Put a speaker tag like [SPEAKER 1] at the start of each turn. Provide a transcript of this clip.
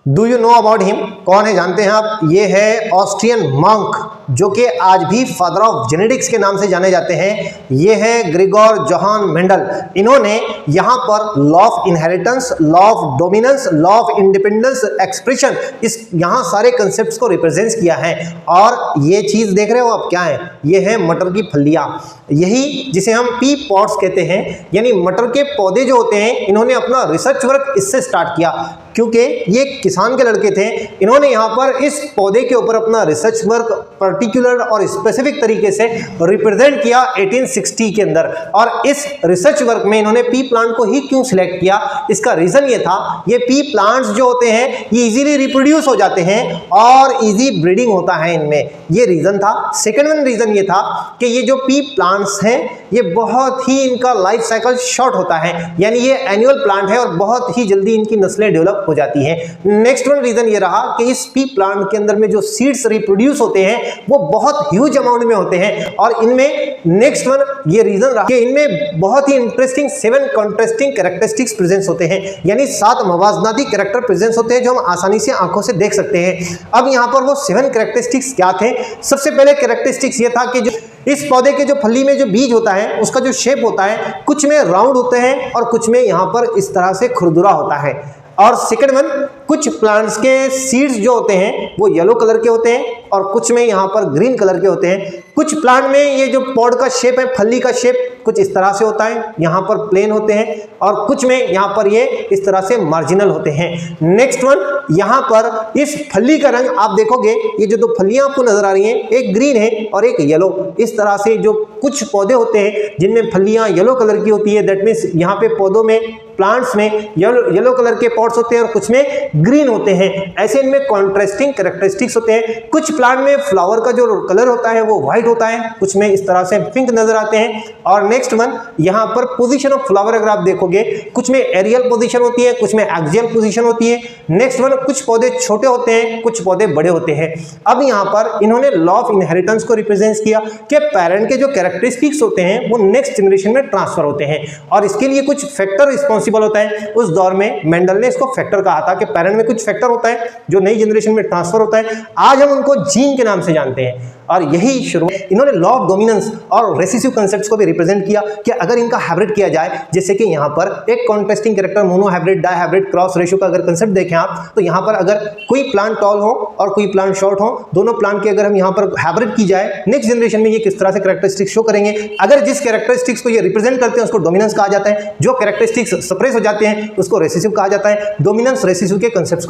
[SPEAKER 1] Do you know about him? कौन है जानते हैं आप? ये है ऑस्ट्रियन मॉन्क, जो कि आज भी फादर ऑफ जेनेटिक्स के नाम से जाने जाते हैं। ये है ग्रिगोर जोहान मेंडल। इन्होंने यहाँ पर law of inheritance, law of dominance, law of independence expression, इस यहाँ सारे कंसेप्ट्स को रिप्रेजेंट किया है। और ये चीज देख रहे हो आप, क्या है? ये है मटर की फलियां, यही जिसे हम पी पॉट्स कहते हैं, यानी मटर के पौधे जो होते हैं। इन्होंने अपना रिसर्च वर्क इससे स्टार्ट किया क्योंकि ये किसान के लड़के थे। इन्होंने यहाँ पर इस पौधे के ऊपर अपना रिसर्च वर्क पर्टिकुलर और स्पेसिफिक तरीके से रिप्रेजेंट किया 1860 के अंदर। और इस रिसर्च वर्क में इन्होंने पी प्लांट को ही क्यों सिलेक्ट किया, इसका रीजन ये था, ये पी प्लांट्स जो होते हैं ये इजीली रिप्रोड्यूस हो जाते हैं और इजी ब्रीडिंग होता है इनमें, ये रीजन था। सेकेंड वन रीजन ये था कि ये जो पी प्लांट्स हैं ये बहुत ही इनका लाइफ साइकिल शॉर्ट होता है, यानी ये एनुअल प्लांट है और बहुत ही जल्दी इनकी नस्लें डेवलप हो जाती हैं। नेक्स्ट वन रीजन ये रहा कि इस पी प्लांट के अंदर में जो सीड्स रिप्रोड्यूस होते हैं वो बहुत ह्यूज अमाउंट में होते हैं। और इनमें नेक्स्ट वन ये रीजन रहा कि इनमें बहुत ही इंटरेस्टिंग 7 कॉन्ट्रास्टिंग कैरेक्टरिस्टिक्स प्रेजेंस होते हैं, यानी 7 मवाजनाती कैरेक्टर प्रेजेंस होते हैं जो हम आसानी से आंखों से देख सकते हैं। अब यहाँ पर वो 7 कैरेक्टरिस्टिक्स क्या थे? सबसे पहले कैरेक्टरिस्टिक्स ये था कि जो इस पौधे के जो फली में जो बीज होता है उसका जो शेप होता है, कुछ में राउंड होते हैं और कुछ में यहाँ पर इस तरह से खुरदुरा होता है। और सेकंड वन, कुछ प्लांट्स के सीड्स जो होते हैं वो येलो कलर के होते हैं और कुछ में यहाँ पर ग्रीन कलर के होते हैं। कुछ प्लांट में ये जो पॉड का शेप है, फली का शेप कुछ इस तरह से होता है, यहाँ पर प्लेन होते हैं, और कुछ में यहाँ पर ये इस तरह से मार्जिनल होते हैं। नेक्स्ट वन, यहाँ पर इस फली का रंग आप देखोगे, ये जो 2 फलियां आपको नजर आ रही हैं, एक ग्रीन है और एक येलो। इस तरह से जो कुछ पौधे होते हैं जिनमें फलियां येलो कलर की होती है, दैट मीन्स यहाँ पे पौधों में, प्लांट्स में येलो कलर के पॉट्स होते हैं और कुछ में ग्रीन होते हैं। ऐसे इनमें कॉन्ट्रास्टिंग कैरेक्टरिस्टिक्स होते हैं। कुछ प्लांट में फ्लावर का जो कलर होता है वो व्हाइट होता है, कुछ में इस तरह से पिंक नजर आते हैं। और नेक्स्ट वन, यहाँ पर पोजीशन ऑफ फ्लावर अगर आप देखोगे, कुछ में एरियल पोजीशन होती है, कुछ में एक्सियल पोजीशन होती है। नेक्स्ट वन, कुछ पौधे छोटे होते हैं, कुछ पौधे बड़े होते हैं। अब यहाँ पर इन्होंने लॉ ऑफ इनहेरिटेंस को रिप्रेजेंट किया कि पेरेंट के जो कैरेक्टरिस्टिक्स होते हैं वो नेक्स्ट जनरेशन में ट्रांसफर होते हैं और इसके लिए कुछ फैक्टर रिस्पॉन्सिबल होता है। उस दौर में मेंडल ने इसको फैक्टर कहा था कि पेरेंट में कुछ फैक्टर होता है जो नई जनरेशन में ट्रांसफर होता है। आज हम उनको जीन के नाम से जानते हैं। और यही शुरू इन्होंने लॉ ऑफ डोमिनेंस और रेसिसिव कंसेप्ट्स को भी रिप्रेजेंट किया कि अगर इनका हाइब्रिड किया जाए, जैसे कि यहाँ पर एक contrasting character, monohybrid, dihybrid, cross ratio का अगर कंसेप्ट देखें आप, तो यहाँ पर अगर कोई प्लांट टॉल हो और कोई प्लांट शॉर्ट हो, दोनों प्लांट के अगर हम यहाँ पर हाइब्रिड की जाए, नेक्स्ट जनरेशन में ये किस तरह से कैरेक्टरिस्टिक्स शो करेंगे। अगर जिस कैरेक्टरिस्टिक्स को ये रिप्रेजेंट करते हैं उसको डोमिनेंस कहा जाता है, जो कैरेक्टरिस्टिक्स सप्रेस हो जाते हैं उसको रेसिसिव कहा जाता है। डोमिनेंस रेसिसिव के कंसेप्ट्स